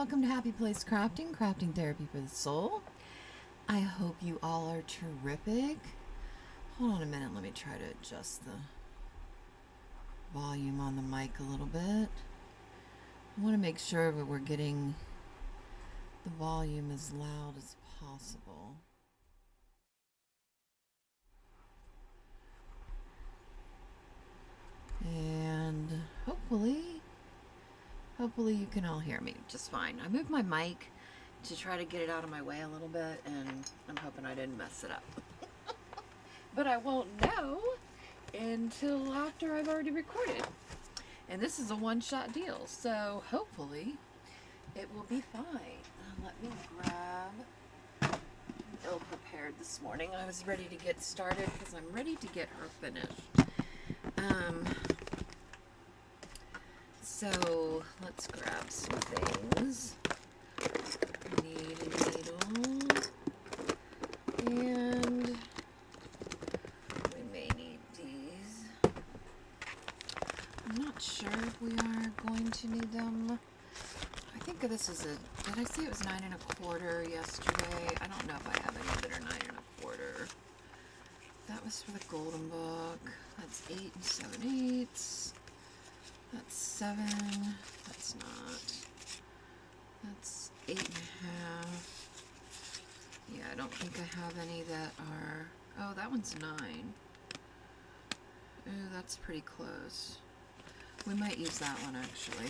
welcome to Happy Place Crafting, crafting therapy for the soul. I hope you all are terrific. Hold on a minute, let me try to adjust the volume on the mic a little bit. I want to make sure that we're getting the volume as loud as possible. And hopefully you can all hear me just fine. I moved my mic to try to get it out of my way a little bit, and I'm hoping I didn't mess it up. But I won't know until after I've already recorded. And this is a one-shot deal, so hopefully it will be fine. Let me grab... I'm ill-prepared this morning. I was ready to get started because I'm ready to get her finished. So let's grab some things. I need a needle, and we may need these. I'm not sure if we are going to need them. I think this is a, did I say it was 9 1/4 yesterday? I don't know if I have any that are 9 1/4. That was for the golden book. That's 8 7/8. That's 7. That's not. That's 8 1/2. Yeah, I don't think I have any that are. Oh, that one's 9. Ooh, that's pretty close. We might use that one actually.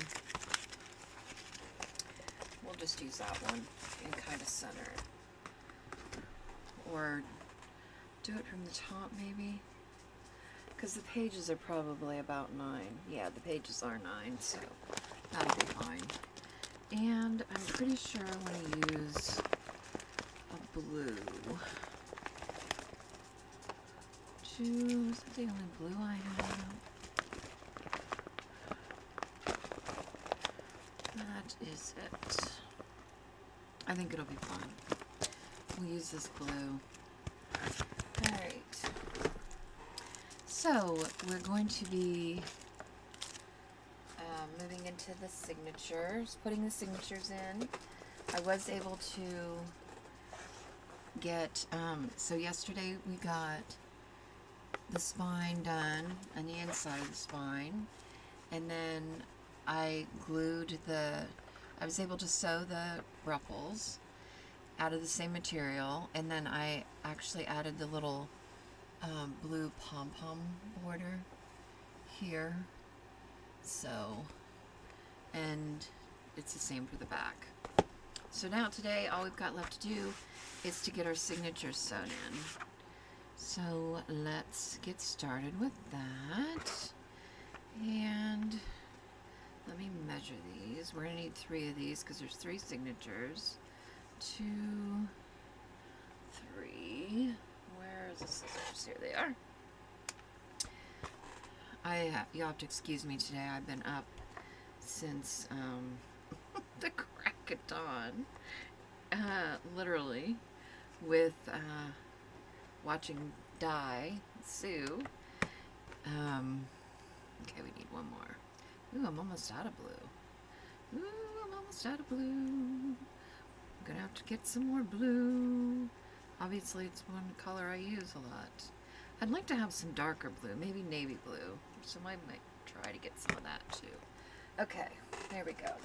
We'll just use that one and kind of center it. Or do it from the top maybe. Because the pages are probably about 9. Yeah, the pages are 9, so that'll be fine. And I'm pretty sure I want to use a blue. Is that the only blue I have? That is it. I think it'll be fun. We'll use this blue. Alright. So, we're going to be moving into the signatures, putting the signatures in. I was able to get, so yesterday we got the spine done, on the inside of the spine, and then I glued I was able to sew the ruffles out of the same material, and then I actually added the little blue pom-pom border here, so, and it's the same for the back. So now today all we've got left to do is to get our signatures sewn in. So let's get started with that, and let me measure these. We're going to need 3 of these because there's 3 signatures. 2, 3. Where's the scissors? Here they are. You'll have to excuse me today. I've been up since the crack of dawn, literally, with watching Di, Sue. Okay, we need one more. Ooh, I'm almost out of blue. Ooh, I'm almost out of blue. I'm gonna have to get some more blue. Obviously, it's one color I use a lot. I'd like to have some darker blue, maybe navy blue. So I might try to get some of that too. Okay, there we go.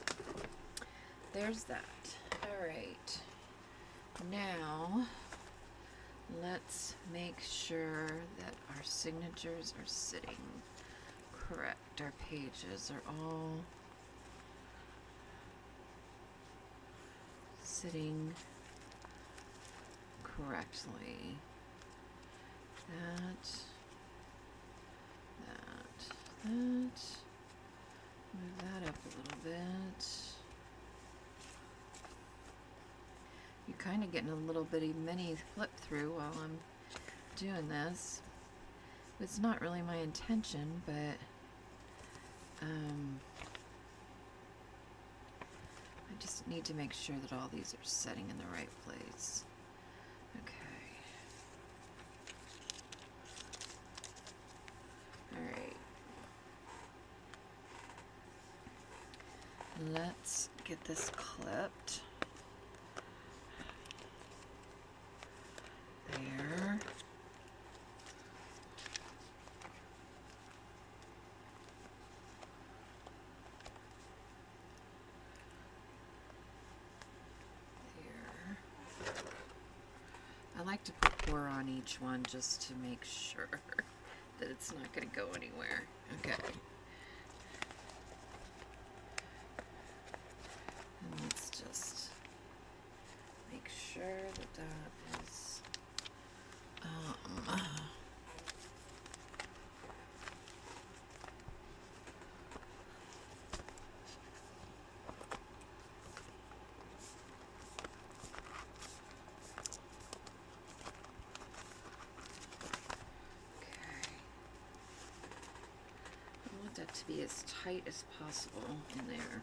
There's that. All right. Now, let's make sure that our signatures are sitting correct. Our pages are all sitting correctly. That. Move that up a little bit. You're kind of getting a little bitty mini flip through while I'm doing this. It's not really my intention, but I just need to make sure that all these are setting in the right place. Okay. Alright. let's get this clipped. There. I like to put 4 on each one just to make sure that it's not going to go anywhere. Okay. And let's just make sure that that is that to be as tight as possible in there.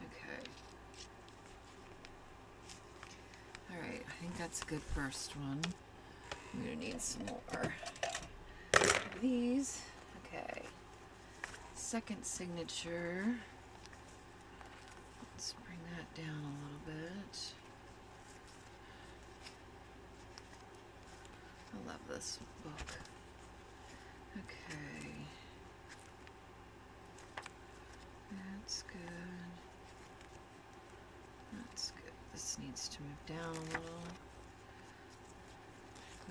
Okay. Alright, I think that's a good first one. I'm going to need some more of these. Okay. Second signature. Let's bring that down a little bit. I love this book. Okay. That's good. That's good. This needs to move down a little.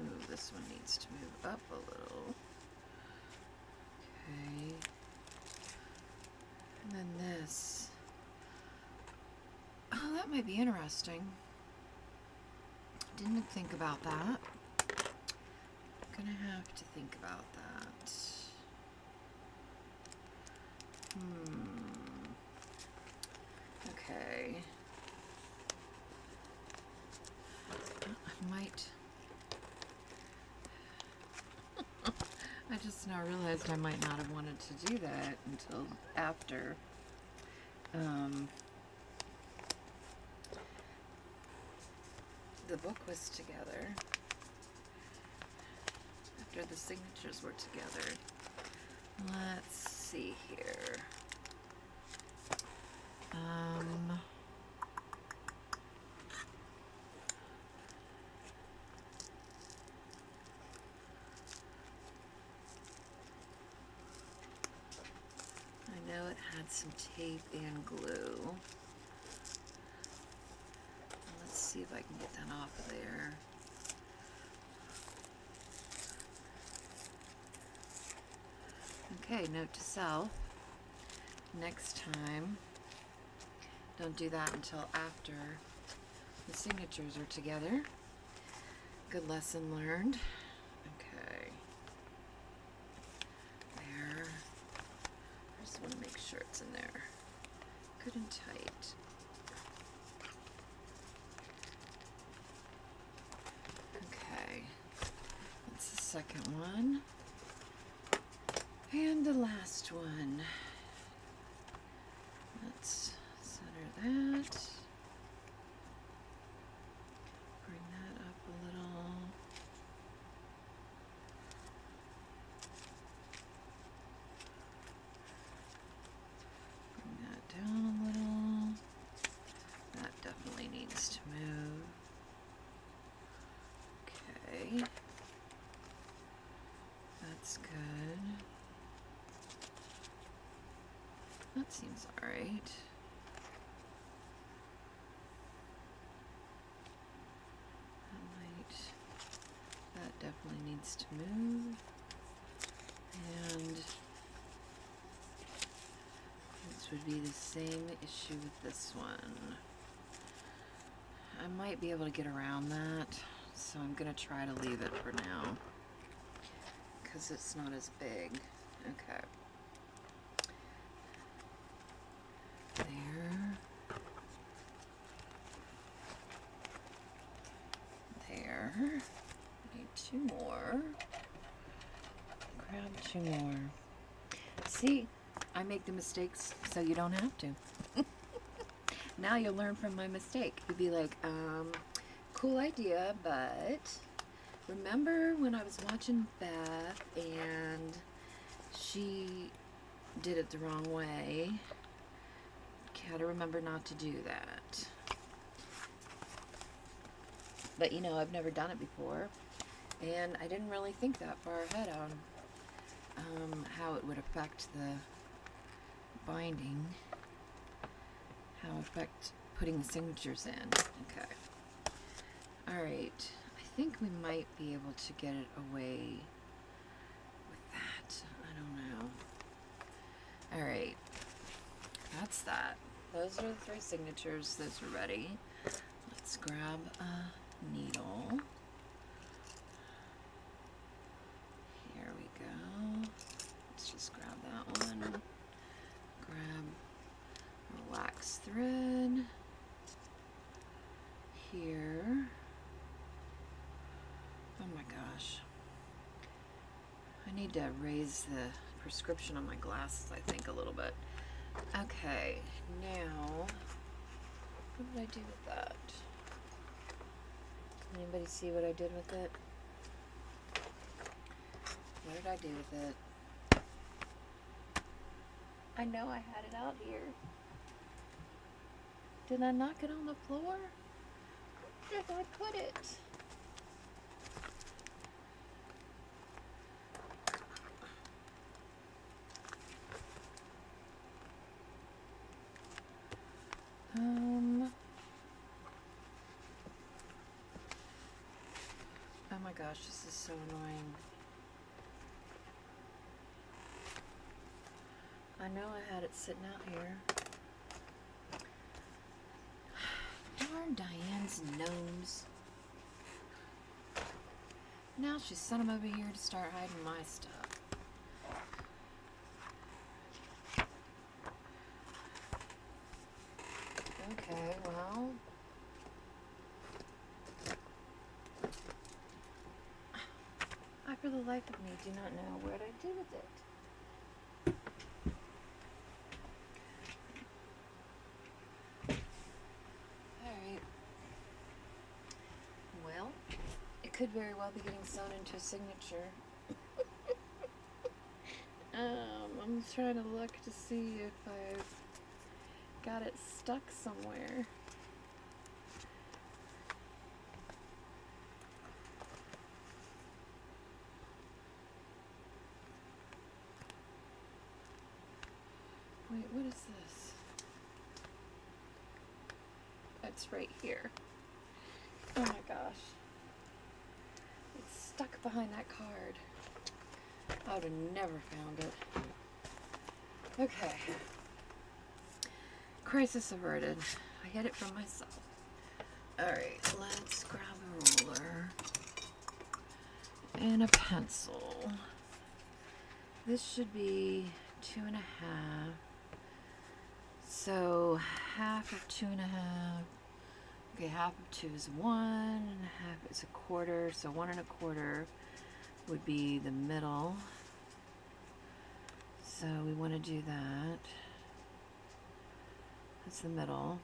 Ooh, this one needs to move up a little. Okay. And then this. Oh, that might be interesting. Didn't think about that. Gonna have to think about that. Okay. I might. I just now realized I might not have wanted to do that until after. The book was together. After the signatures were together. Let's see here. I know it had some tape and glue. Let's see if I can get that off of there. Okay, note to self. Next time, don't do that until after the signatures are together. Good lesson learned. Okay. There. I just want to make sure it's in there. Good and tight. Okay. That's the second one. And the last one. Let's center that. Bring that up a little. Bring that down a little. That definitely needs to move. Okay. That's good. That seems alright. That definitely needs to move. And this would be the same issue with this one. I might be able to get around that, so I'm going to try to leave it for now because it's not as big. Okay. There. Need 2 more. Grab 2 more. See, I make the mistakes so you don't have to. Now you'll learn from my mistake. You'll be like, cool idea, but remember when I was watching Beth and she did it the wrong way? Gotta remember not to do that. But you know, I've never done it before, and I didn't really think that far ahead on how it would affect the binding, how it would affect putting the signatures in. Okay. Alright, I think we might be able to get it away with that. I don't know. Alright, that's that. Those are the 3 signatures. Those are ready. Let's grab a needle. Here we go. Let's just grab that one. Grab a wax thread. Here. Oh my gosh. I need to raise the prescription on my glasses, I think, a little bit. Okay, now, what did I do with that? Can anybody see what I did with it? What did I do with it? I know I had it out here. Did I knock it on the floor? Where did I put it? Oh my gosh, this is so annoying. I know I had it sitting out here. Darn Diane's gnomes. Now she sent them over here to start hiding my stuff. Okay, well. I, for the life of me, do not know what I did with it. Alright. Well, it could very well be getting sewn into a signature. I'm trying to look to see if I've got it stuck somewhere. Wait, what is this? It's right here. Oh my gosh. It's stuck behind that card. I would have never found it. Okay. Crisis averted. I hid it from myself. Alright, let's grab a ruler and a pencil. This should be 2.5. So half of 2.5. Okay, half of 2 is 1, and half is 1/4. So 1 1/4 would be the middle. So we want to do that. That's the middle.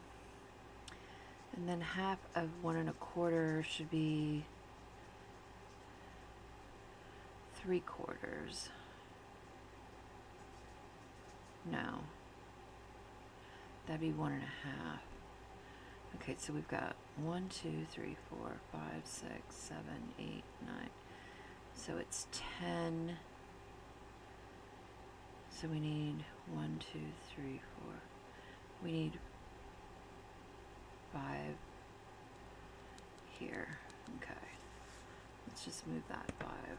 And then half of 1 1/4 should be 3/4. No. That'd be 1 1/2. Okay, so we've got 1, 2, 3, 4, 5, 6, 7, 8, 9. So it's 10. So we need 1, 2, 3, 4. We need 5 here. Okay. Let's just move that 5.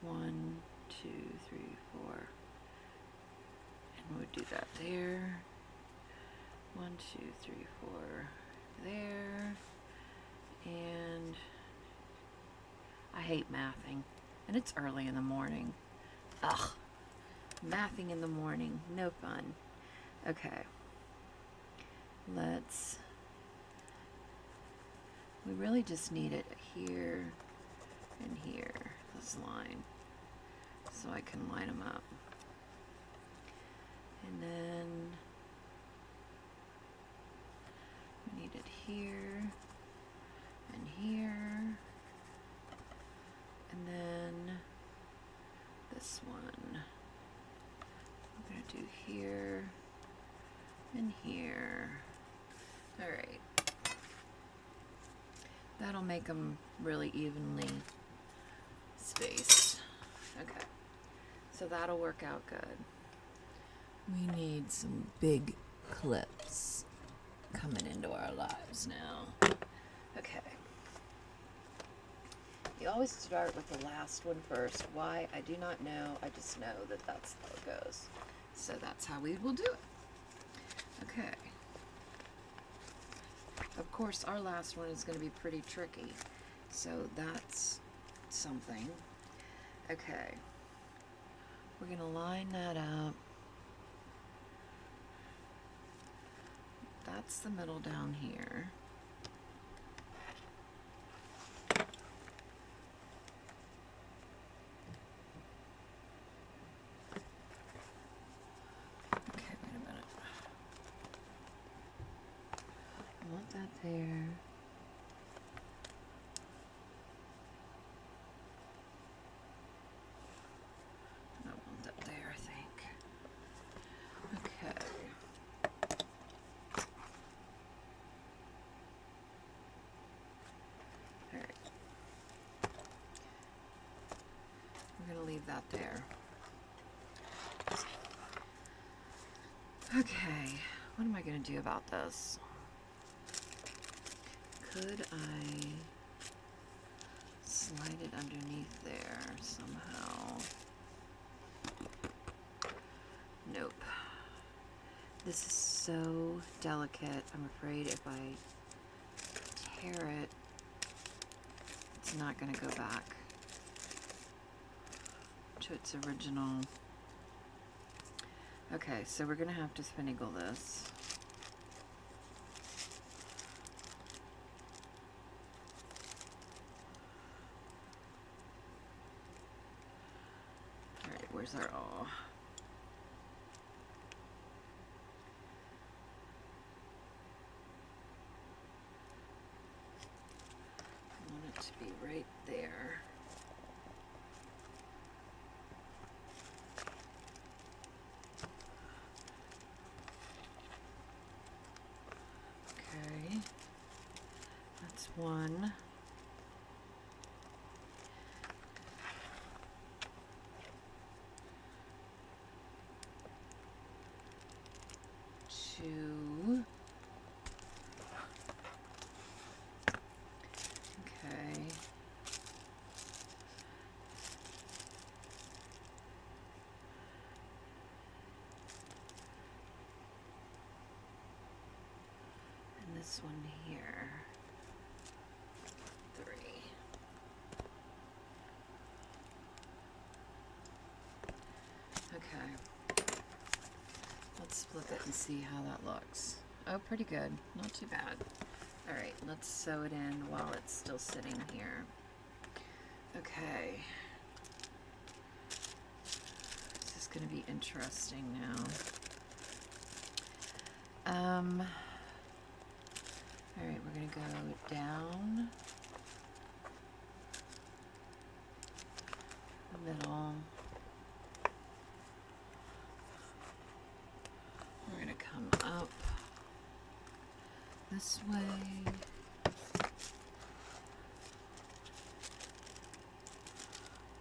1, 2, 3, 4. And we'll do that there. 1, 2, 3, 4 there. And I hate mathing. And it's early in the morning. Ugh. Mathing in the morning. No fun. Okay. We really just need it here and here. This line. So I can line them up. And then we need it here and here, and then this one I'm going to do here and here. All right. That'll make them really evenly spaced. Okay. So that'll work out good. We need some big clips coming into our lives now. Okay. You always start with the last one first. Why? I do not know. I just know that that's how it goes. So that's how we will do it. Okay. Of course, our last one is going to be pretty tricky. So that's something. Okay. We're going to line that up. That's the middle down here. Okay, wait a minute. I want that there. I want that there, I think. Okay. Alright. We're going to leave that there. Okay. What am I going to do about this? Could I slide it underneath there somehow? Nope. This is so delicate. I'm afraid if I tear it, it's not going to go back to its original. Okay, so we're going to have to finagle this. Alright, where's our awl? I want it to be right there. Okay, that's one. Two. Okay. And this one here. Three. Okay. Let's flip it and see how that looks. Oh, pretty good. Not too bad. Alright, let's sew it in while it's still sitting here. Okay. This is going to be interesting now. Alright, we're going to go down the middle. We're going to come up this way.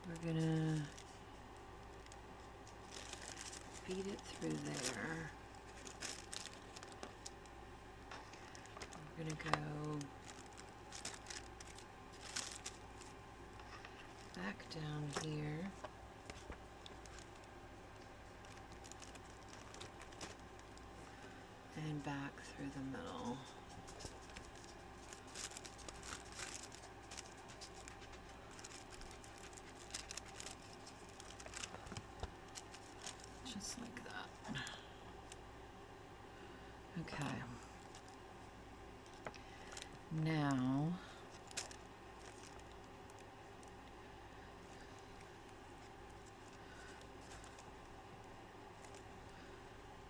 We're going to feed it through there. We're going to go back down here. And back through the middle. Just like that. Okay. Now,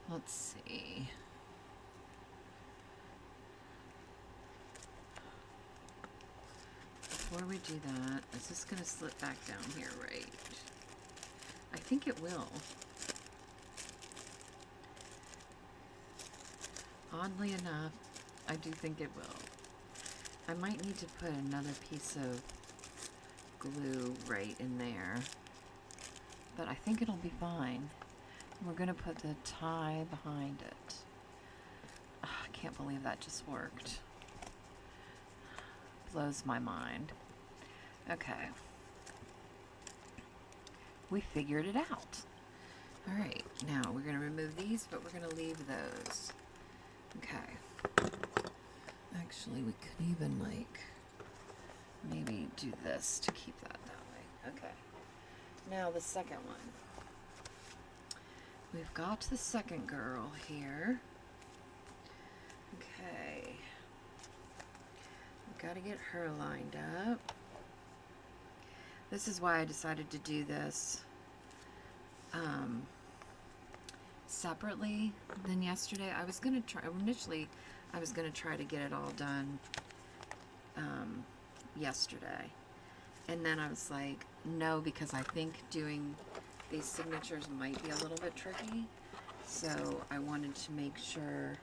let's see. Before we do that, is this going to slip back down here, right? I think it will. oddly enough, I do think it will. I might need to put another piece of glue right in there, but I think it'll be fine. We're gonna put the tie behind it. I can't believe that just worked. Blows my mind. Okay. We figured it out. All right, now we're gonna remove these, but we're gonna leave those. Okay. Actually, we could even like maybe do this to keep that way. Okay. Now the second one. We've got the second girl here. Okay. We've got to get her lined up. This is why I decided to do this separately than yesterday. I was going to try, initially, I was going to try to get it all done yesterday. And then I was like, no, because I think doing these signatures might be a little bit tricky. So I wanted to make sure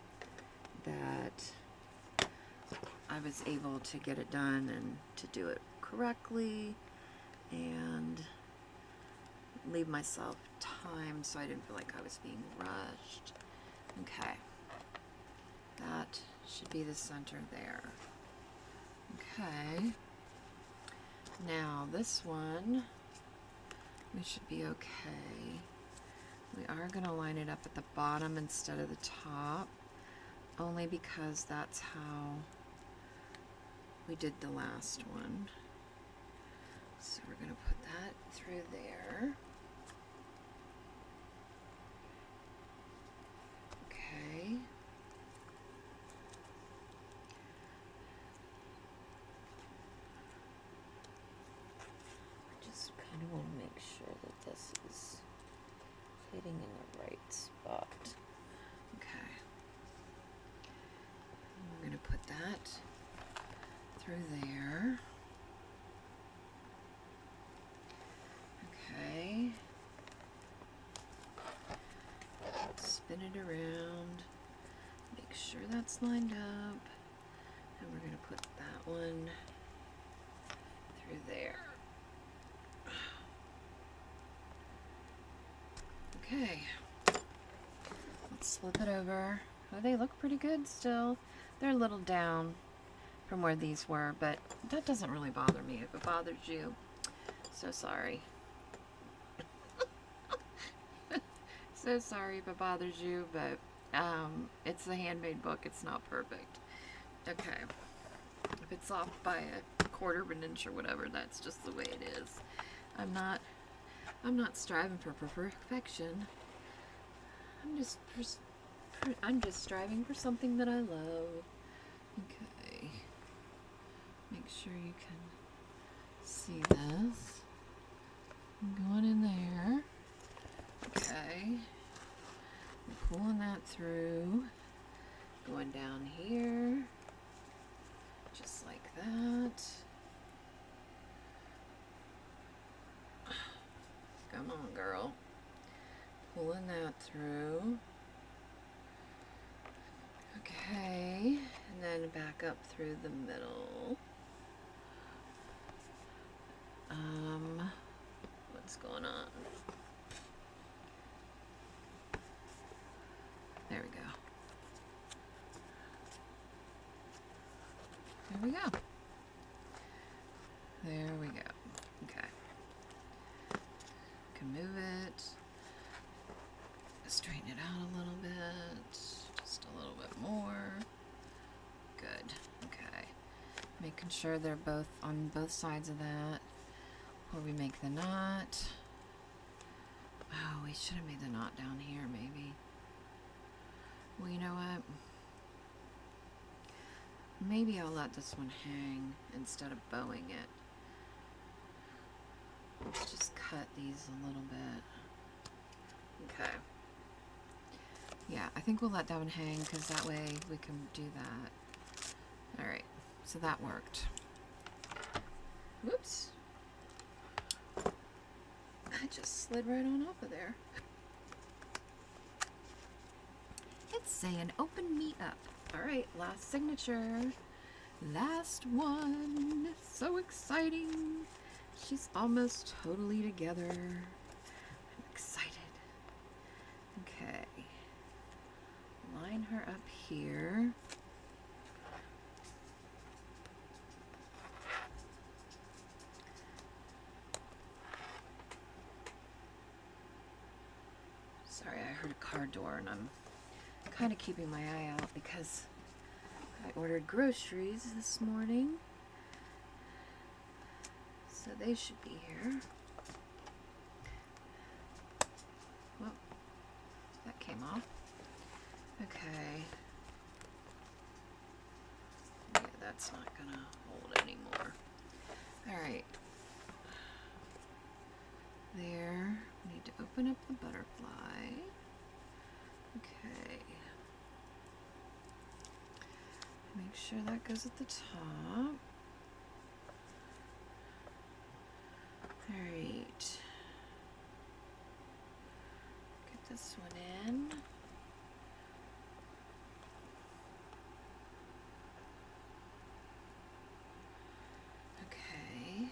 that I was able to get it done and to do it correctly and leave myself time so I didn't feel like I was being rushed. Okay. That should be the center there. Okay. Now this one, we should be okay. We are going to line it up at the bottom instead of the top, only because that's how we did the last one. So we're going to put that through there. Okay. I just kind of want to make sure that this is hitting in the right spot. Okay. And we're going to put that through there. Okay. Spin it around. Make sure that's lined up. And we're going to put that one through there. Okay. Let's flip it over. Oh, they look pretty good still. They're a little down from where these were, but that doesn't really bother me. If it bothers you, so sorry. So sorry if it bothers you, but it's a handmade book. It's not perfect. Okay. If it's off by a quarter of an inch or whatever, that's just the way it is. I'm not striving for perfection. I'm just striving for something that I love. Okay. Make sure you can see this. I'm going in there. Okay. I'm pulling that through. Going down here. Just like that. Come on, girl. Pulling that through. Okay. And then back up through the middle. What's going on? There we go. There we go. There we go. Okay. Can move it. Straighten it out a little bit. Just a little bit more. Good. Okay. Making sure they're both on both sides of that before we make the knot. Oh, we should have made the knot down here, maybe. Well, you know what? Maybe I'll let this one hang instead of bowing it. Let's just cut these a little bit. Okay. Yeah, I think we'll let that one hang because that way we can do that. Alright, so that worked. Whoops. I just slid right on off of there. saying open me up. All right, last signature. Last one. So exciting. She's almost totally together. I'm excited. Okay. Line her up here. Sorry, I heard a car door and I'm kind of keeping my eye out because I ordered groceries this morning. So they should be here. Well, that came off. Okay. Yeah, that's not gonna hold anymore. All right. There. We need to open up the butterfly. Okay. Make sure that goes at the top. All right. Get this one in. Okay.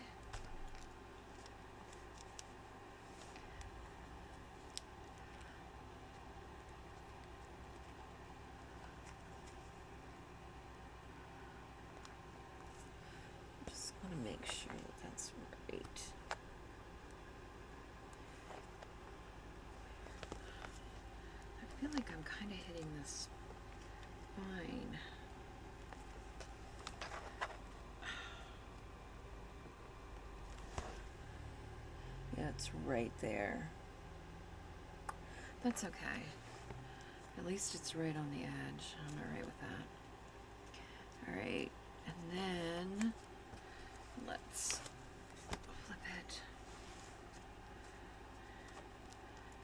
Just want to make sure that that's right. I feel like I'm kind of hitting this spine. Yeah, it's right there. That's okay. At least it's right on the edge. I'm all right with that. All right, and then let's flip it.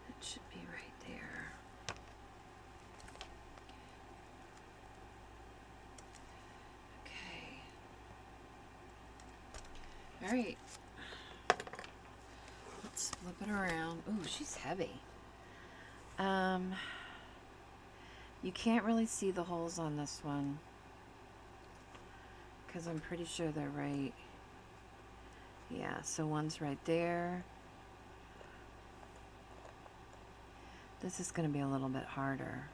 It should be right there. Okay. All right. Let's flip it around. Ooh, she's heavy. You can't really see the holes on this one because I'm pretty sure they're right. Yeah, so one's right there. This is going to be a little bit harder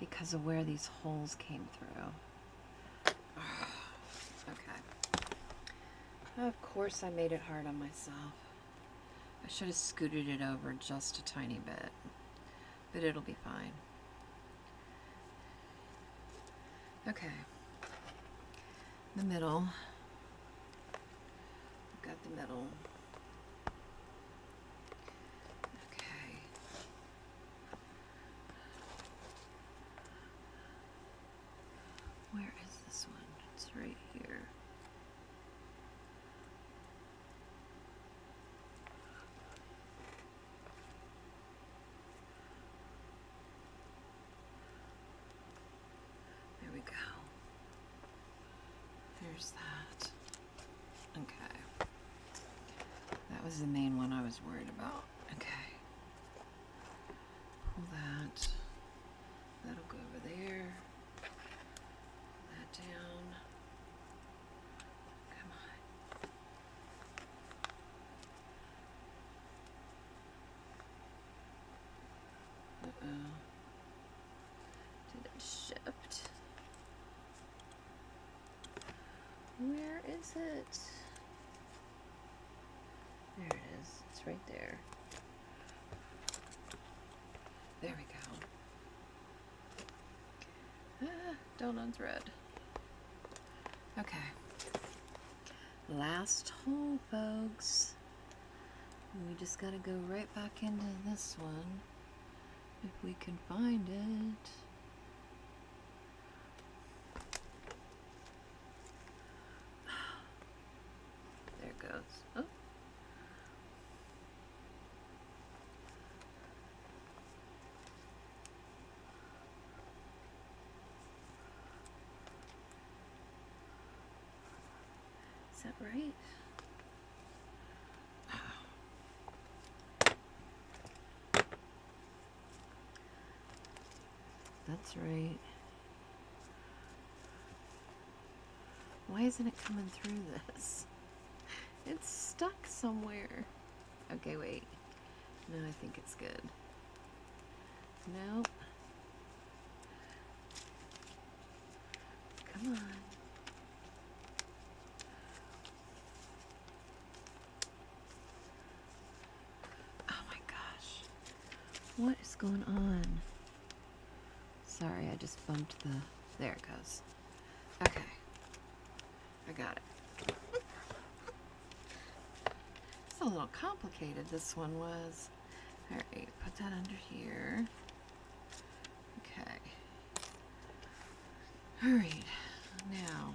because of where these holes came through. Okay. Of course I made it hard on myself. I should have scooted it over just a tiny bit, but it'll be fine. Okay. The middle. We've got the middle. Okay. Where is this one? It's right here. There we go. There's that. Okay. That was the main one I was worried about. Okay. Pull that. That'll go over there. Pull that down. Come on. Uh-oh. Did it shift? Where is it? There it is. It's right there. There we go. Ah, don't unthread. Okay. Last hole, folks. We just gotta go right back into this one if we can find it. There it goes. Oh. Is that right? that's right. Why isn't it coming through this? It's stuck somewhere. Okay, wait. No, I think it's good. Nope. Come on. Oh my gosh. What is going on? Sorry, I just bumped the... There it goes. Okay. I got it. It's a little complicated, this one was. Alright, put that under here. Okay. Alright, now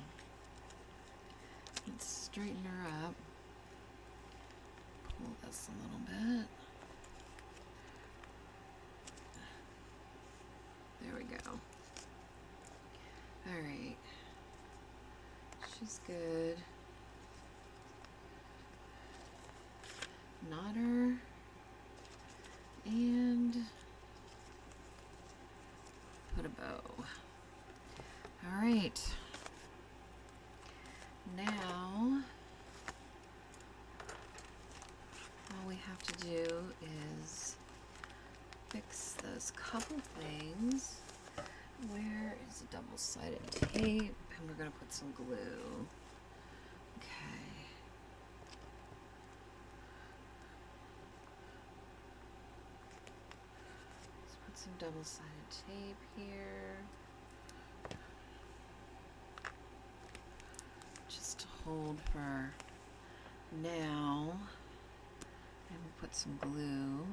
let's straighten her up. Pull this a little bit. There we go. Alright. She's good. Knot her. And put a bow. Alright. Now, all we have to do is fix those couple things. Where is the double-sided tape? And we're going to put some glue. Okay. Let's put some double-sided tape here. Just to hold for now. And we'll put some glue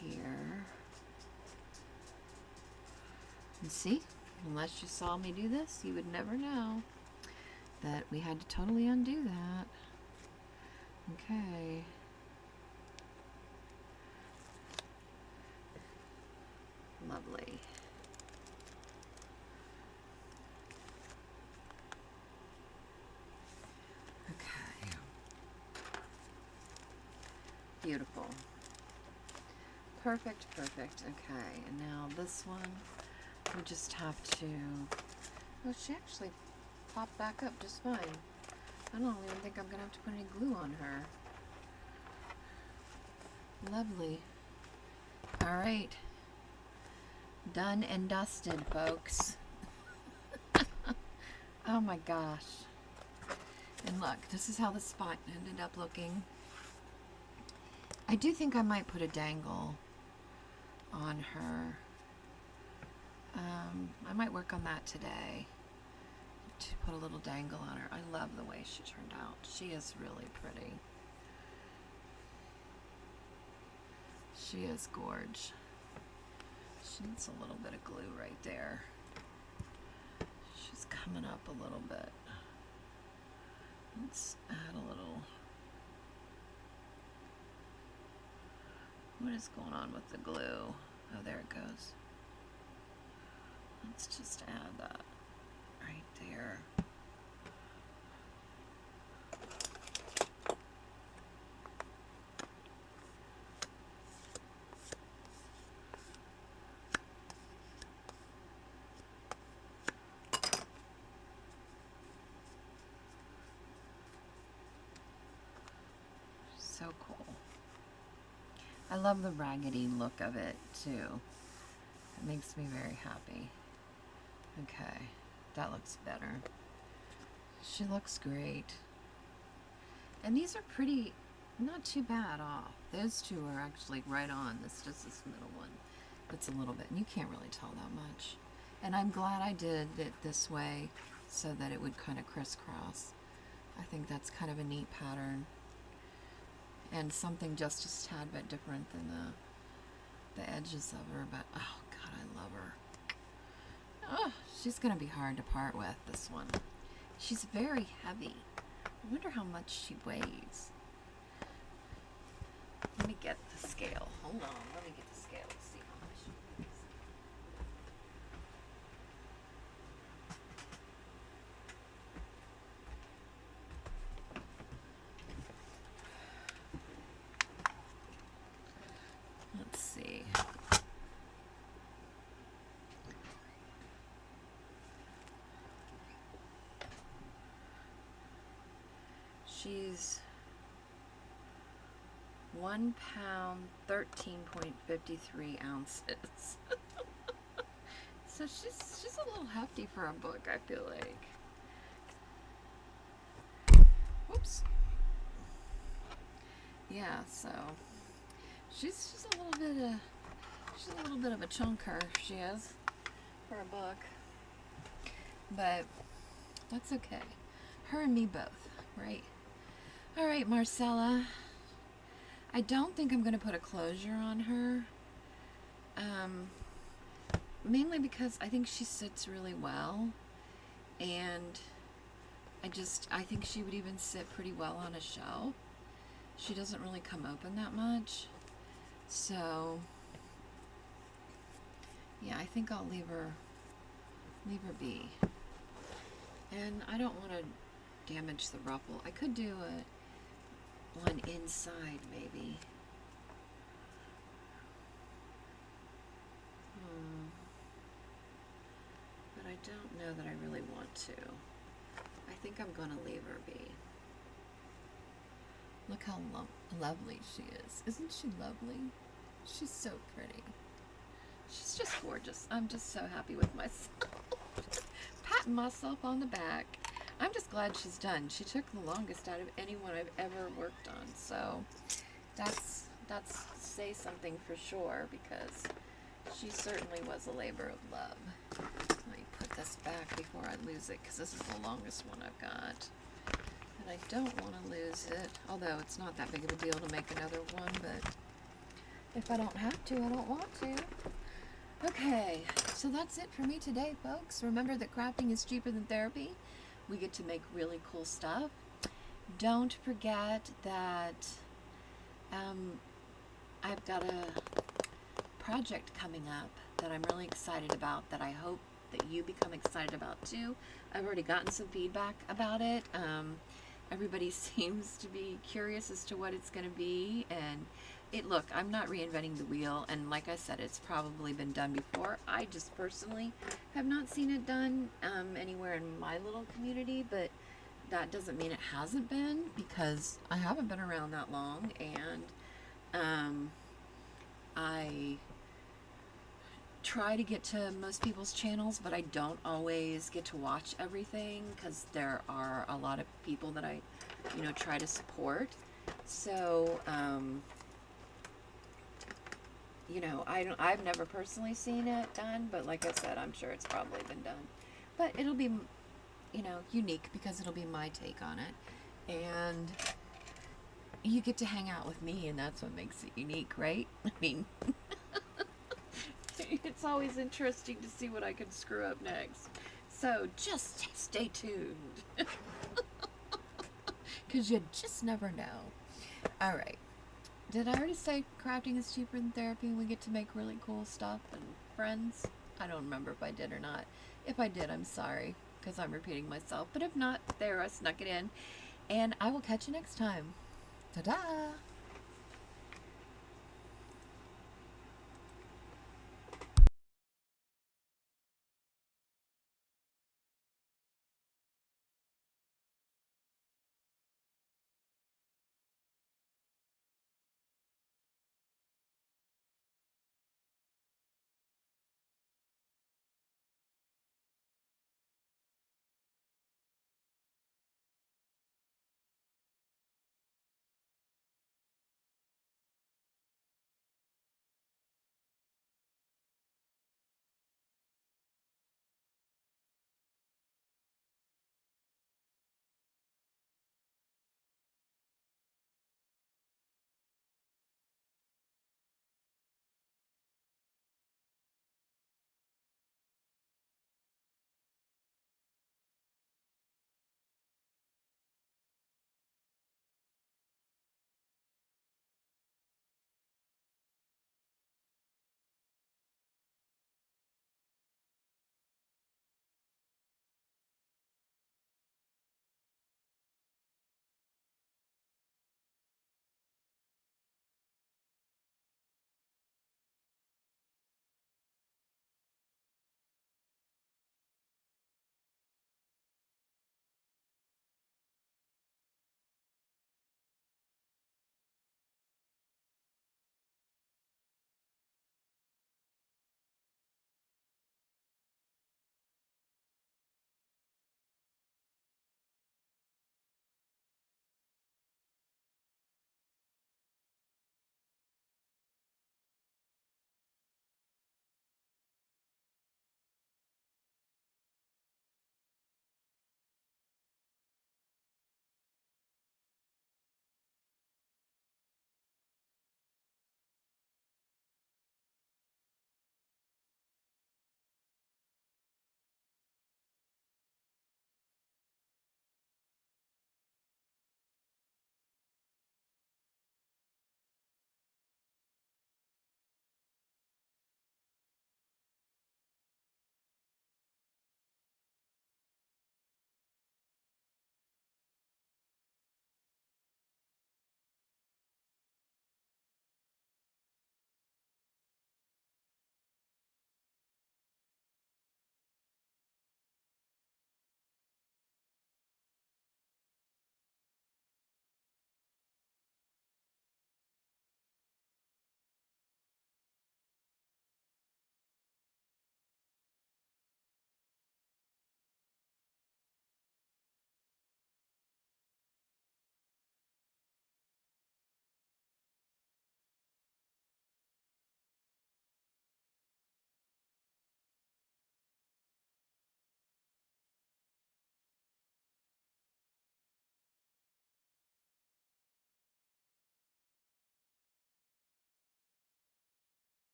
here. And see, unless you saw me do this, you would never know that we had to totally undo that. Okay. Lovely. Okay. Beautiful. Perfect, perfect. Okay, and now this one, we just have to, well, she actually popped back up just fine. I don't even think I'm gonna have to put any glue on her. Lovely. All right. Done and dusted, folks. Oh my gosh. And look, this is how the spot ended up looking. I do think I might put a dangle on her. I might work on that today to put a little dangle on her. I love the way she turned out. She is really pretty. She is gorge. She needs a little bit of glue right there. She's coming up a little bit. Let's add a little. What is going on with the glue? Oh, there it goes. Let's just add that right there. So cool. I love the raggedy look of it too. It makes me very happy. Okay, that looks better. She looks great. And these are pretty, not too bad off. Those two are actually right on. It's just this middle one. It's a little bit, and you can't really tell that much. And I'm glad I did it this way so that it would kind of crisscross. I think that's kind of a neat pattern. And something just a tad bit different than the edges of her, but oh God, I love her. Oh, she's gonna be hard to part with, this one. She's very heavy. I wonder how much she weighs. Let me get the scale. Hold on, let me get the scale to see how much she weighs. Let's see. She's 1 pound, 13.53 ounces. So she's a little hefty for a book, I feel like. Whoops. Yeah, so she's a little bit of a chunker, she is, for a book. But that's okay. Her and me both, right? All right, Marcella. I don't think I'm going to put a closure on her. Mainly because I think she sits really well. And I think she would even sit pretty well on a shelf. She doesn't really come open that much. So, yeah, I think I'll leave her be. And I don't want to damage the ruffle. I could do one inside, maybe. But I don't know that I really want to. I think I'm going to leave her be. Look how lovely she is. Isn't she lovely? She's so pretty. She's just gorgeous. I'm just so happy with myself. Patting myself on the back. I'm just glad she's done. She took the longest out of anyone I've ever worked on. So that's say something for sure, because she certainly was a labor of love. Let me put this back before I lose it, because this is the longest one I've got. And I don't want to lose it, although it's not that big of a deal to make another one, but if I don't have to, I don't want to. Okay, so that's it for me today, folks. Remember that crafting is cheaper than therapy. We get to make really cool stuff. Don't forget that I've got a project coming up that I'm really excited about, that I hope that you become excited about too. I've already gotten some feedback about it. Everybody seems to be curious as to what it's going to be, and look, I'm not reinventing the wheel, and like I said, it's probably been done before. I just personally have not seen it done anywhere in my little community, but that doesn't mean it hasn't been, because I haven't been around that long, and I try to get to most people's channels, but I don't always get to watch everything, because there are a lot of people that I, try to support. So, I've never personally seen it done, but like I said, I'm sure it's probably been done. But it'll be, unique, because it'll be my take on it. And you get to hang out with me, and that's what makes it unique, right? I mean, it's always interesting to see what I can screw up next. So just stay tuned. Because you just never know. All right. Did I already say crafting is cheaper than therapy and we get to make really cool stuff and friends? I don't remember if I did or not. If I did, I'm sorry, because I'm repeating myself. But if not, there, I snuck it in. And I will catch you next time. Ta-da!